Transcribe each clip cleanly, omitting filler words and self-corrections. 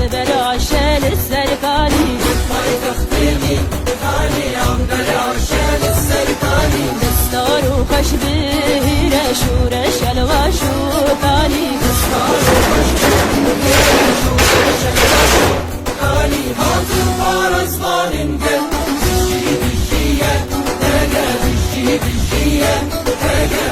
بالعشال السركاني تختيني غالي بالعشال السركاني دستار وخشبه رشورش الواشوكاني هاتوا فارزبان قل بالجي بالجية تاقى بالجي بالجية تاقى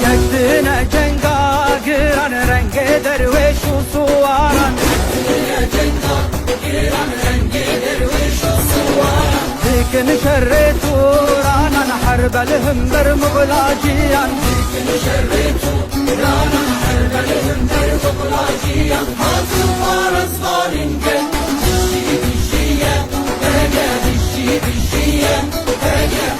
يكدنا جنگا گران رنگ درویش و سواران لكن شر تورانا حرب لهم بر مغلاجيا هاتوا فارزبان قل بالجي بالجية تاقى بالجي بالجية تاقى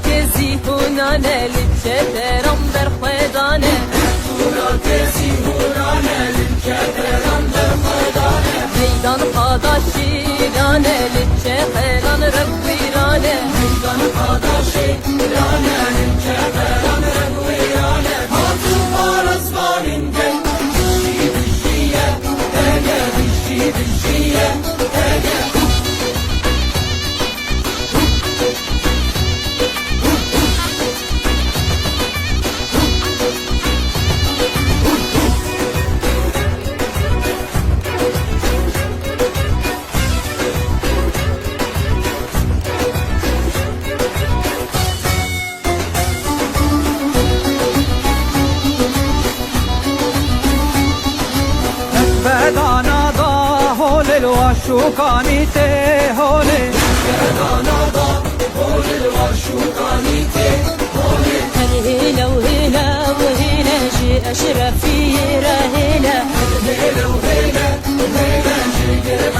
كزي هونانا للجدران برخدانه كزي هونانا للجدران برخدانه ميدان قادا شيرانه للجهران ربيرانه ميدان قادا شيرانه للجهران ربيرانه هاتوا فارزبان قل بالجي بالجية تاقى بالجي بالجية تاقى بدانا دا هول الواشوكاني تهولي بدانا دا هول الواشوكاني تهولي هلا وهلا وهلا شي أشرف في رهلا هلا وهلا وهلا شي قرب